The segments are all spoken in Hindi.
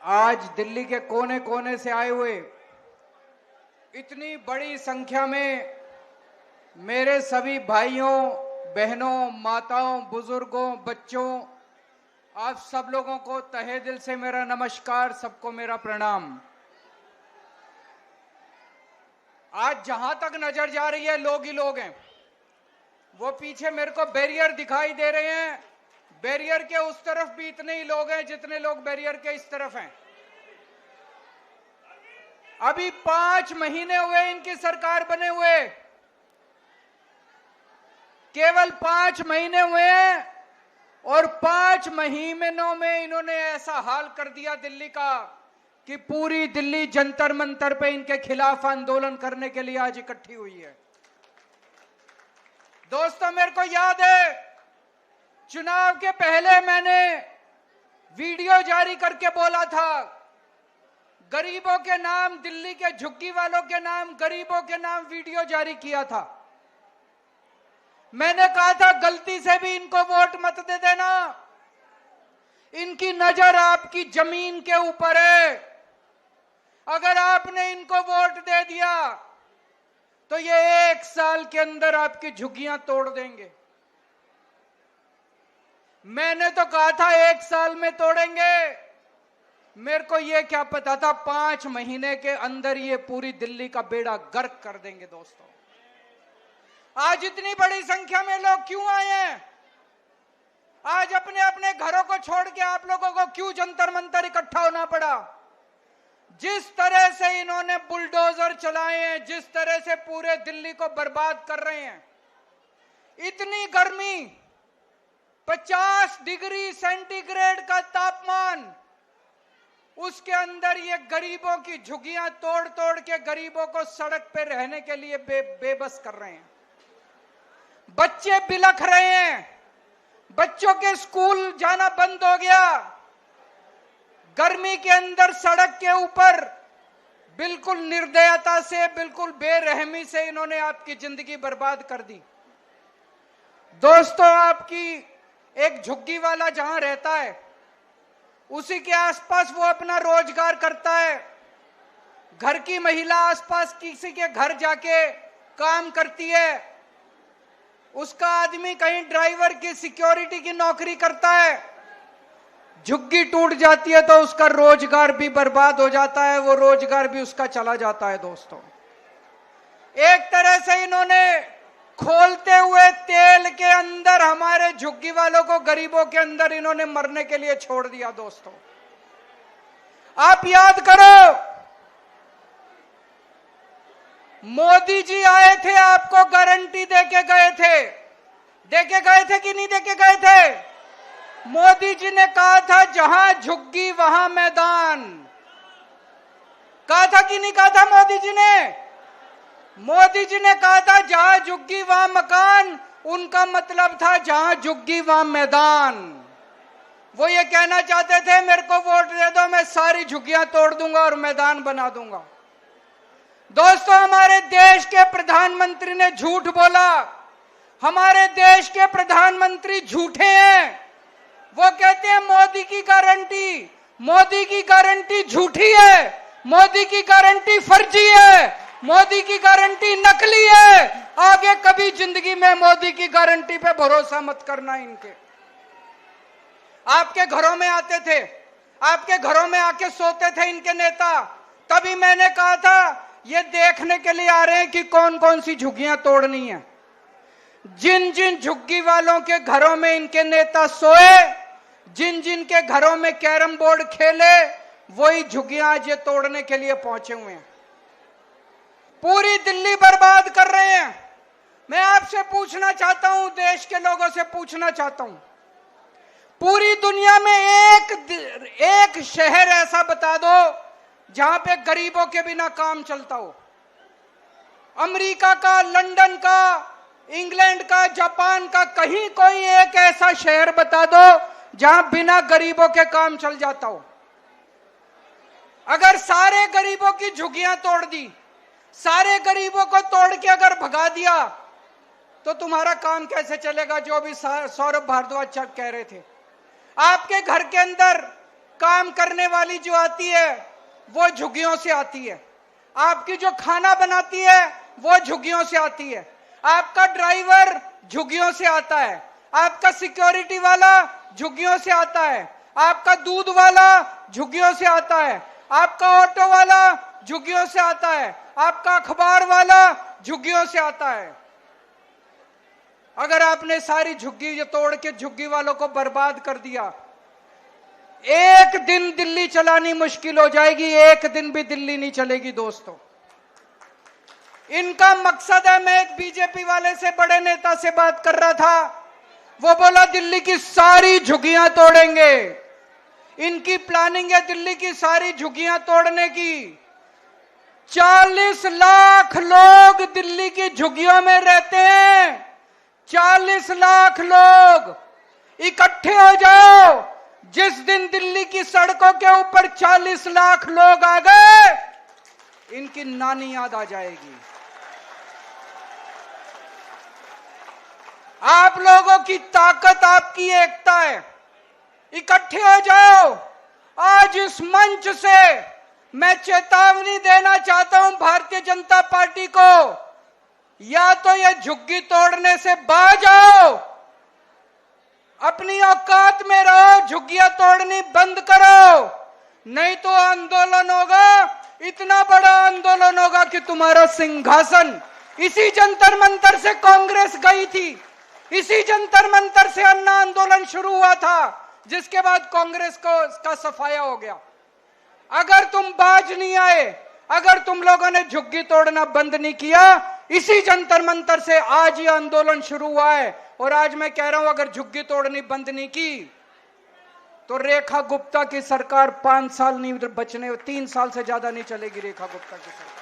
आज दिल्ली के कोने कोने से आए हुए इतनी बड़ी संख्या में मेरे सभी भाइयों, बहनों, माताओं, बुजुर्गों, बच्चों, आप सब लोगों को तहे दिल से मेरा नमस्कार, सबको मेरा प्रणाम। आज जहां तक नजर जा रही है लोग ही लोग हैं। वो पीछे मेरे को बैरियर दिखाई दे रहे हैं, बैरियर के उस तरफ भी इतने ही लोग हैं जितने लोग बैरियर के इस तरफ हैं। अभी 5 महीने हुए इनकी सरकार बने हुए, केवल 5 महीने हुए हैं और 5 महीनों में इन्होंने ऐसा हाल कर दिया दिल्ली का कि पूरी दिल्ली जंतर मंतर पे इनके खिलाफ आंदोलन करने के लिए आज इकट्ठी हुई है। दोस्तों, मेरे को याद है चुनाव के पहले मैंने वीडियो जारी करके बोला था, गरीबों के नाम, दिल्ली के झुग्गी वालों के नाम, गरीबों के नाम वीडियो जारी किया था। मैंने कहा था गलती से भी इनको वोट मत दे देना, इनकी नजर आपकी जमीन के ऊपर है। अगर आपने इनको वोट दे दिया तो ये 1 साल के अंदर आपकी झुग्गियां तोड़ देंगे। मैंने तो कहा था 1 साल में तोड़ेंगे, मेरे को ये क्या पता था 5 महीने के अंदर ये पूरी दिल्ली का बेड़ा गर्क कर देंगे। दोस्तों, आज इतनी बड़ी संख्या में लोग क्यों आए हैं? आज अपने अपने घरों को छोड़ के आप लोगों को क्यों जंतर मंतर इकट्ठा होना पड़ा? जिस तरह से इन्होंने बुलडोजर चलाए हैं, जिस तरह से पूरे दिल्ली को बर्बाद कर रहे हैं, इतनी गर्मी, 50 डिग्री सेंटीग्रेड का तापमान, उसके अंदर ये गरीबों की झुग्गियां तोड़ तोड़ के गरीबों को सड़क पे रहने के लिए बेबस कर रहे हैं। बच्चे बिलख रहे हैं, बच्चों के स्कूल जाना बंद हो गया। गर्मी के अंदर सड़क के ऊपर बिल्कुल निर्दयता से, बिल्कुल बेरहमी से इन्होंने आपकी जिंदगी बर्बाद कर दी। दोस्तों, आपकी एक झुग्गी वाला जहां रहता है उसी के आसपास वो अपना रोजगार करता है। घर की महिला आसपास किसी के घर जाके काम करती है, उसका आदमी कहीं ड्राइवर की, सिक्योरिटी की नौकरी करता है। झुग्गी टूट जाती है तो उसका रोजगार भी बर्बाद हो जाता है, वो रोजगार भी उसका चला जाता है। दोस्तों, एक तरह से इन्होंने खोलते हुए तेल के अंदर हमारे झुग्गी वालों को, गरीबों के अंदर इन्होंने मरने के लिए छोड़ दिया। दोस्तों, आप याद करो, मोदी जी आए थे, आपको गारंटी देके गए थे कि नहीं देके गए थे? मोदी जी ने कहा था जहां झुग्गी वहां मैदान। कहा था कि नहीं कहा था मोदी जी ने? मोदी जी ने कहा था जहां झुग्गी वहां मकान, उनका मतलब था जहां झुग्गी वहां मैदान। वो ये कहना चाहते थे मेरे को वोट दे दो, मैं सारी झुग्गियां तोड़ दूंगा और मैदान बना दूंगा। दोस्तों, हमारे देश के प्रधानमंत्री ने झूठ बोला। हमारे देश के प्रधानमंत्री झूठे हैं। वो कहते हैं मोदी की गारंटी झूठी है, मोदी की गारंटी फर्जी है, मोदी की गारंटी नकली है। आगे कभी जिंदगी में मोदी की गारंटी पे भरोसा मत करना इनके। आपके घरों में आते थे, आपके घरों में आके सोते थे इनके नेता, तभी मैंने कहा था ये देखने के लिए आ रहे हैं कि कौन कौन सी झुग्गियां तोड़नी है। जिन जिन झुग्गी वालों के घरों में इनके नेता सोए, जिन जिन के घरों में कैरम बोर्ड खेले, वही झुग्गियां आज ये तोड़ने के लिए पहुंचे हुए हैं। पूरी दिल्ली बर्बाद कर रहे हैं। मैं आपसे पूछना चाहता हूं, देश के लोगों से पूछना चाहता हूं, पूरी दुनिया में एक शहर ऐसा बता दो जहां पे गरीबों के बिना काम चलता हो। अमेरिका का, लंदन का, इंग्लैंड का, जापान का, कहीं कोई एक ऐसा शहर बता दो जहां बिना गरीबों के काम चल जाता हो। अगर सारे गरीबों की झुग्गियां तोड़ दी, सारे गरीबों को तोड़ के अगर भगा दिया, तो तुम्हारा काम कैसे चलेगा? जो भी सौरभ भारद्वाज कह रहे थे, आपके घर के अंदर काम करने वाली जो आती है वो झुग्गियों से आती है, आपकी जो खाना बनाती है वो झुग्गियों से आती है, आपका ड्राइवर झुग्गियों से आता है, आपका सिक्योरिटी वाला झुग्गियों से आता है, आपका दूध वाला झुग्गियों से आता है, आपका ऑटो वाला झुग्गियों से आता है, आपका अखबार वाला झुग्गियों से आता है। अगर आपने सारी झुग्गी तोड़ के झुग्गी वालों को बर्बाद कर दिया, एक दिन दिल्ली चलानी मुश्किल हो जाएगी, एक दिन भी दिल्ली नहीं चलेगी दोस्तों। इनका मकसद है, मैं एक बीजेपी वाले से, बड़े नेता से बात कर रहा था, वो बोला दिल्ली की सारी झुग्गियां तोड़ेंगे। इनकी प्लानिंग है दिल्ली की सारी झुग्गियां तोड़ने की। 40 लाख लोग दिल्ली की झुग्गियों में रहते हैं, 40 लाख लोग इकट्ठे हो जाओ। जिस दिन दिल्ली की सड़कों के ऊपर 40 लाख लोग आ गए, इनकी नानी याद आ जाएगी। आप लोगों की ताकत, आपकी एकता है, इकट्ठे हो जाओ। आज इस मंच से मैं चेतावनी देना चाहता हूं भारतीय जनता पार्टी को, या तो ये झुग्गी तोड़ने से बाज आओ, अपनी औकात में रहो, झुग्गियां तोड़नी बंद करो, नहीं तो आंदोलन होगा, इतना बड़ा आंदोलन होगा कि तुम्हारा सिंहासन। इसी जंतर मंतर से कांग्रेस गई थी, इसी जंतर मंतर से अन्ना आंदोलन शुरू हुआ था, जिसके बाद कांग्रेस को इसका सफाया हो गया। अगर तुम बाज नहीं आए, अगर तुम लोगों ने झुग्गी तोड़ना बंद नहीं किया, इसी जंतर मंतर से आज ये आंदोलन शुरू हुआ है। और आज मैं कह रहा हूं, अगर झुग्गी तोड़नी बंद नहीं की तो रेखा गुप्ता की सरकार 5 साल नहीं बचने, 3 साल से ज्यादा नहीं चलेगी रेखा गुप्ता की सरकार।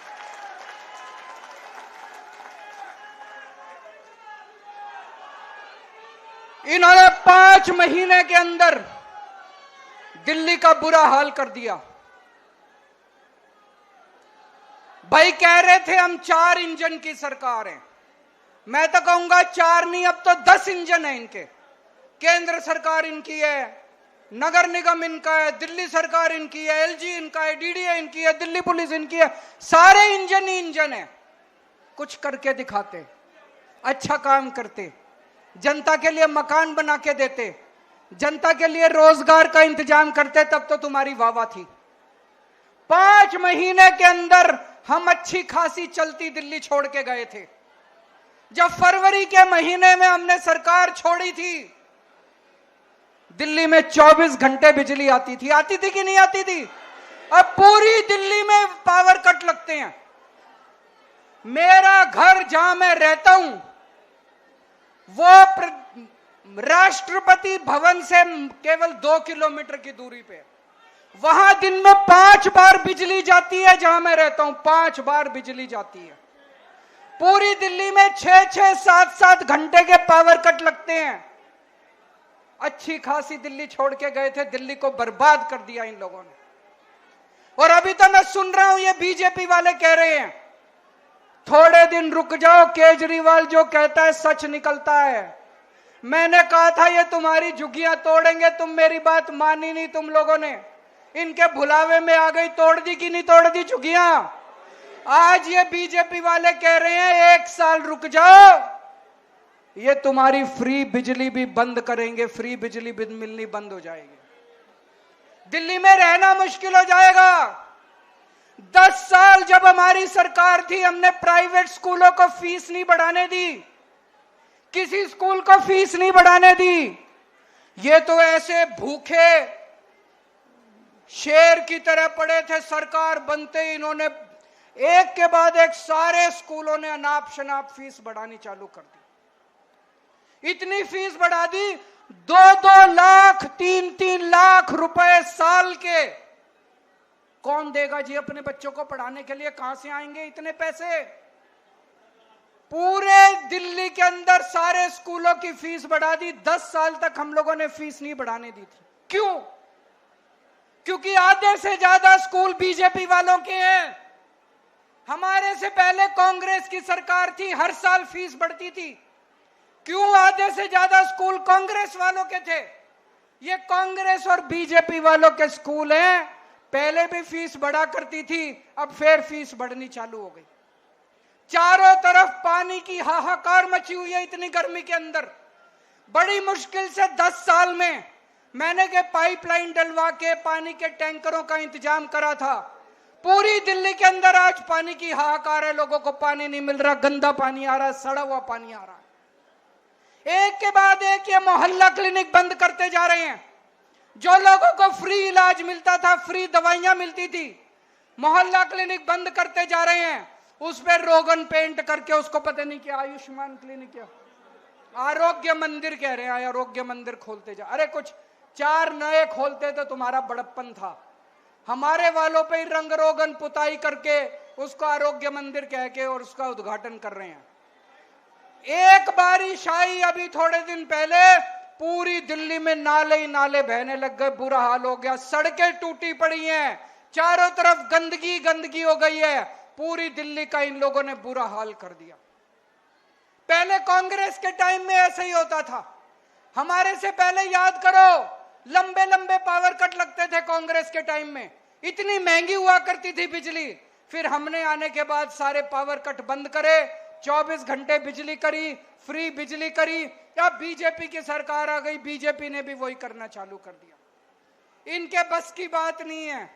इन्होंने 5 महीने के अंदर दिल्ली का बुरा हाल कर दिया। भाई कह रहे थे हम 4 इंजन की सरकार है, मैं तो कहूंगा 4 नहीं, अब तो 10 इंजन है इनके। केंद्र सरकार इनकी है, नगर निगम इनका है, दिल्ली सरकार इनकी है, एलजी इनका है, डीडीए इनकी है, दिल्ली पुलिस इनकी है, सारे इंजन ही इंजन है। कुछ करके दिखाते, अच्छा काम करते, जनता के लिए मकान बना के देते, जनता के लिए रोजगार का इंतजाम करते, तब तो तुम्हारी वाहवाह थी। 5 महीने के अंदर हम अच्छी खासी चलती दिल्ली छोड़ के गए थे। जब फरवरी के महीने में हमने सरकार छोड़ी थी, दिल्ली में 24 घंटे बिजली आती थी कि नहीं आती थी? अब पूरी दिल्ली में पावर कट लगते हैं। मेरा घर जहां मैं रहता हूं वो राष्ट्रपति भवन से केवल 2 किलोमीटर की दूरी पे, वहां दिन में 5 बार बिजली जाती है। जहां मैं रहता हूं 5 बार बिजली जाती है। पूरी दिल्ली में 6-6, 7-7 घंटे के पावर कट लगते हैं। अच्छी खासी दिल्ली छोड़ के गए थे, दिल्ली को बर्बाद कर दिया इन लोगों ने। और अभी तो मैं सुन रहा हूं ये बीजेपी वाले कह रहे हैं थोड़े दिन रुक जाओ, केजरीवाल जो कहता है सच निकलता है। मैंने कहा था ये तुम्हारी झुग्गियां तोड़ेंगे, तुम मेरी बात मानी नहीं तुम लोगों ने, इनके भुलावे में आ गई। तोड़ दी कि नहीं तोड़ दी झुग्गियां? आज ये बीजेपी वाले कह रहे हैं 1 साल रुक जाओ, ये तुम्हारी फ्री बिजली भी बंद करेंगे, फ्री बिजली भी मिलनी बंद हो जाएगी, दिल्ली में रहना मुश्किल हो जाएगा। 10 साल जब हमारी सरकार थी, हमने प्राइवेट स्कूलों को फीस नहीं बढ़ाने दी, किसी स्कूल को फीस नहीं बढ़ाने दी। ये तो ऐसे भूखे शेर की तरह पड़े थे। सरकार बनते ही इन्होंने एक के बाद एक सारे स्कूलों ने अनाप शनाप फीस बढ़ानी चालू कर दी। इतनी फीस बढ़ा दी, 2-2 लाख 3-3 लाख रुपए साल के कौन देगा जी अपने बच्चों को पढ़ाने के लिए? कहां से आएंगे इतने पैसे? पूरे दिल्ली के अंदर सारे स्कूलों की फीस बढ़ा दी। 10 साल तक हम लोगों ने फीस नहीं बढ़ाने दी थी। क्यों? क्योंकि आधे से ज्यादा स्कूल बीजेपी वालों के हैं। हमारे से पहले कांग्रेस की सरकार थी, हर साल फीस बढ़ती थी। क्यों? आधे से ज्यादा स्कूल कांग्रेस वालों के थे। ये कांग्रेस और बीजेपी वालों के स्कूल हैं। पहले भी फीस बढ़ा करती थी, अब फिर फीस बढ़नी चालू हो गई। चारों तरफ पानी की हाहाकार मची हुई है। इतनी गर्मी के अंदर बड़ी मुश्किल से 10 साल में मैंने के पाइपलाइन डलवा के पानी के टैंकरों का इंतजाम करा था। पूरी दिल्ली के अंदर आज पानी की हाहाकार है। लोगों को पानी नहीं मिल रहा, गंदा पानी आ रहा है, सड़ा हुआ पानी आ रहा है। एक के बाद एक ये मोहल्ला क्लिनिक बंद करते जा रहे हैं। जो लोगों को फ्री इलाज मिलता था, फ्री दवाइयां मिलती थी, मोहल्ला क्लिनिक बंद करते जा रहे हैं। उस पर रोगन पेंट करके उसको पता नहीं क्या आयुष्मान क्लिनिक क्या आरोग्य मंदिर कह रहे हैं। आरोग्य मंदिर खोलते जा, अरे कुछ 4 नए खोलते तो तुम्हारा बड़प्पन था। हमारे वालों पे ही रंग रोगन पुताई करके उसको आरोग्य मंदिर कह के और उसका उद्घाटन कर रहे हैं। एक बारिश आई अभी थोड़े दिन पहले, पूरी दिल्ली में नाले ही नाले बहने लग गए, बुरा हाल हो गया। सड़कें टूटी पड़ी हैं, चारों तरफ गंदगी गंदगी हो गई है। पूरी दिल्ली का इन लोगों ने बुरा हाल कर दिया। पहले कांग्रेस के टाइम में ऐसे ही होता था। हमारे से पहले याद करो, लंबे लंबे पावर कट लगते थे कांग्रेस के टाइम में। इतनी महंगी हुआ करती थी बिजली। फिर हमने आने के बाद सारे पावर कट बंद करे, 24 घंटे बिजली करी, फ्री बिजली करी। अब बीजेपी की सरकार आ गई, बीजेपी ने भी वही करना चालू कर दिया। इनके बस की बात नहीं है,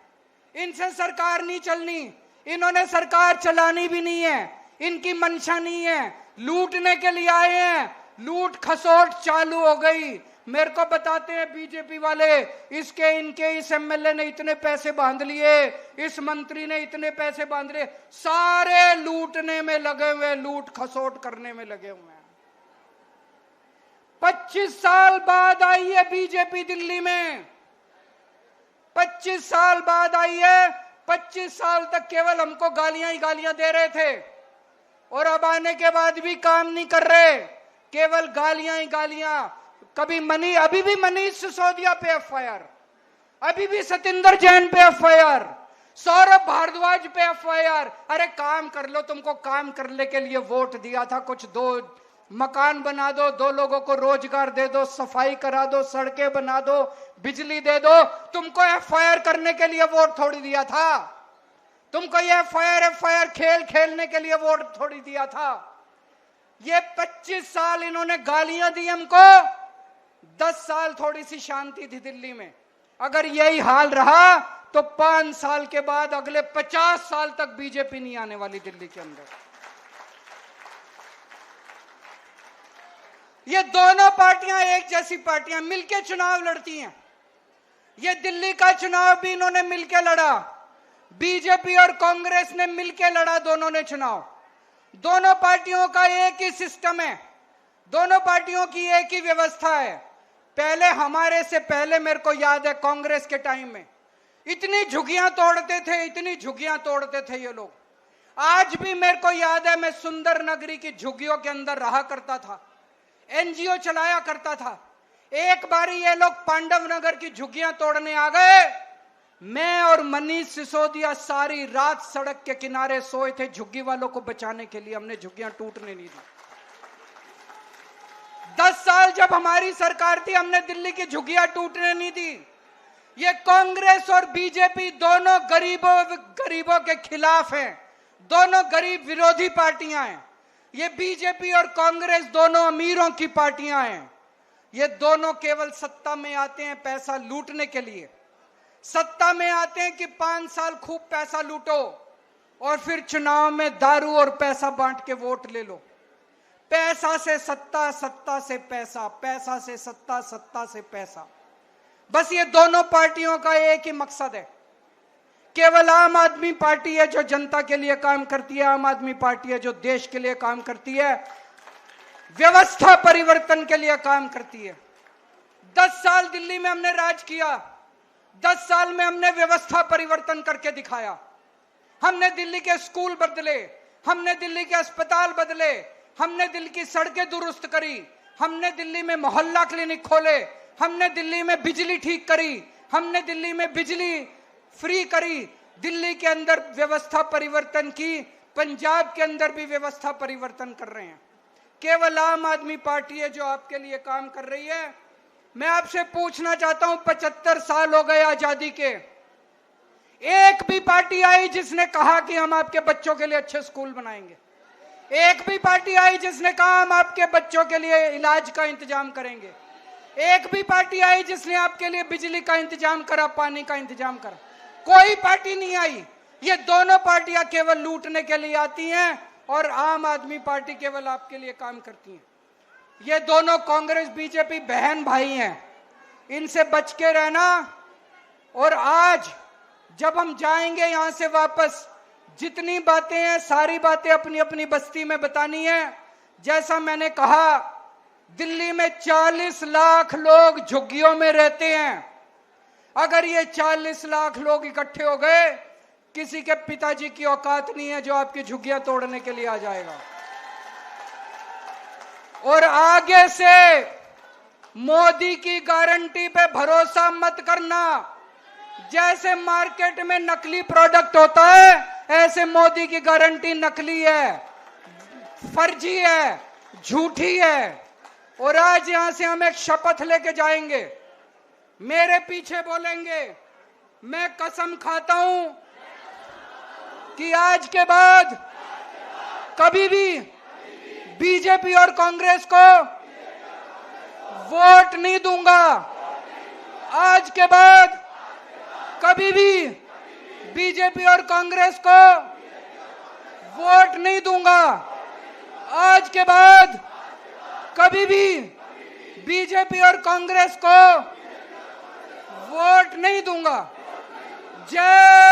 इनसे सरकार नहीं चलनी, इन्होंने सरकार चलानी भी नहीं है, इनकी मंशा नहीं है, लूटने के लिए आए हैं। लूट खसोट चालू हो गई। मेरे को बताते हैं बीजेपी वाले, इसके इनके इस एमएलए ने इतने पैसे बांध लिए, इस मंत्री ने इतने पैसे बांध लिए। सारे लूटने में लगे हुए, लूट खसोट करने में लगे हुए हैं। 25 साल बाद आई है बीजेपी दिल्ली में, 25 साल बाद आई है। 25 साल तक केवल हमको गालियां ही गालियां दे रहे थे और अब आने के बाद भी काम नहीं कर रहे, केवल गालियां ही गालियां। कभी अभी भी मनीष सिसोदिया पे एफआईआर, अभी भी सतिंदर जैन पे एफआईआर, सौरभ भारद्वाज पे एफआईआर। अरे काम कर लो, तुमको काम करने के लिए वोट दिया था। कुछ 2 मकान बना दो, 2 लोगों को रोजगार दे दो, सफाई करा दो, सड़कें बना दो, बिजली दे दो। तुमको एफआईआर करने के लिए वोट थोड़ी दिया था। तुमको ये एफआईआर खेल खेलने के लिए वोट थोड़ी दिया था। ये 25 साल इन्होंने गालियां दी हमको। 10 साल थोड़ी सी शांति थी दिल्ली में। अगर यही हाल रहा तो 5 साल के बाद अगले 50 साल तक बीजेपी नहीं आने वाली दिल्ली के अंदर। ये दोनों पार्टियां एक जैसी पार्टियां मिलकर चुनाव लड़ती हैं। ये दिल्ली का चुनाव भी इन्होंने मिलकर लड़ा, बीजेपी और कांग्रेस ने मिलकर लड़ा दोनों ने चुनाव। दोनों पार्टियों का एक ही सिस्टम है, दोनों पार्टियों की एक ही व्यवस्था है। पहले हमारे से पहले मेरे को याद है कांग्रेस के टाइम में इतनी झुग्गियां तोड़ते थे, इतनी झुग्गियां तोड़ते थे ये लोग। आज भी मेरे को याद है, मैं सुंदर नगरी की झुग्गियों के अंदर रहा करता था, एनजीओ चलाया करता था। एक बारी ये लोग पांडव नगर की झुग्गियां तोड़ने आ गए। मैं और मनीष सिसोदिया सारी रात सड़क के किनारे सोए थे झुग्गी वालों को बचाने के लिए। हमने झुग्गियां टूटने नहीं दी। 10 साल जब हमारी सरकार थी, हमने दिल्ली की झुग्गियां टूटने नहीं दी। ये कांग्रेस और बीजेपी दोनों गरीबों के खिलाफ हैं, दोनों गरीब विरोधी पार्टियां हैं। ये बीजेपी और कांग्रेस दोनों अमीरों की पार्टियां हैं। ये दोनों केवल सत्ता में आते हैं पैसा लूटने के लिए। सत्ता में आते हैं कि 5 साल खूब पैसा लूटो और फिर चुनाव में दारू और पैसा बांट के वोट ले लो। पैसा से सत्ता, सत्ता से पैसा, पैसा से सत्ता, सत्ता से पैसा। बस ये दोनों पार्टियों का एक ही मकसद है। केवल आम आदमी पार्टी है जो जनता के लिए काम करती है, आम आदमी पार्टी है जो देश के लिए काम करती है, व्यवस्था परिवर्तन के लिए काम करती है। 10 साल दिल्ली में हमने राज किया, 10 साल में हमने व्यवस्था परिवर्तन करके दिखाया। हमने दिल्ली के स्कूल बदले, हमने दिल्ली के अस्पताल बदले, हमने दिल्ली की सड़कें दुरुस्त करी, हमने दिल्ली में मोहल्ला क्लिनिक खोले, हमने दिल्ली में बिजली ठीक करी, हमने दिल्ली में बिजली फ्री करी। दिल्ली के अंदर व्यवस्था परिवर्तन की, पंजाब के अंदर भी व्यवस्था परिवर्तन कर रहे हैं। केवल आम आदमी पार्टी है जो आपके लिए काम कर रही है। मैं आपसे पूछना चाहता हूं, 75 साल हो गए आजादी के, एक भी पार्टी आई जिसने कहा कि हम आपके बच्चों के लिए अच्छे स्कूल बनाएंगे? एक भी पार्टी आई जिसने कहा हम आपके बच्चों के लिए इलाज का इंतजाम करेंगे? एक भी पार्टी आई जिसने आपके लिए बिजली का इंतजाम करा, पानी का इंतजाम करा? कोई पार्टी नहीं आई। ये दोनों पार्टियां केवल लूटने के लिए आती हैं और आम आदमी पार्टी केवल आपके लिए काम करती है। ये दोनों कांग्रेस बीजेपी बहन भाई हैं, इनसे बच के रहना। और आज जब हम जाएंगे यहां से वापस, जितनी बातें हैं सारी बातें अपनी अपनी बस्ती में बतानी है। जैसा मैंने कहा, दिल्ली में 40 लाख लोग झुग्गियों में रहते हैं। अगर ये 40 लाख लोग इकट्ठे हो गए, किसी के पिताजी की औकात नहीं है जो आपकी झुग्गियां तोड़ने के लिए आ जाएगा। और आगे से मोदी की गारंटी पे भरोसा मत करना। जैसे मार्केट में नकली प्रोडक्ट होता है, ऐसे मोदी की गारंटी नकली है, फर्जी है, झूठी है। और आज यहां से हम एक शपथ लेके जाएंगे, मेरे पीछे बोलेंगे, मैं कसम खाता हूं कि आज के बाद कभी भी बीजेपी और कांग्रेस को वोट नहीं दूंगा। आज के बाद कभी भी बीजेपी और कांग्रेस को वोट नहीं दूंगा। आज के बाद कभी भी बीजेपी और कांग्रेस को वोट नहीं दूंगा। जय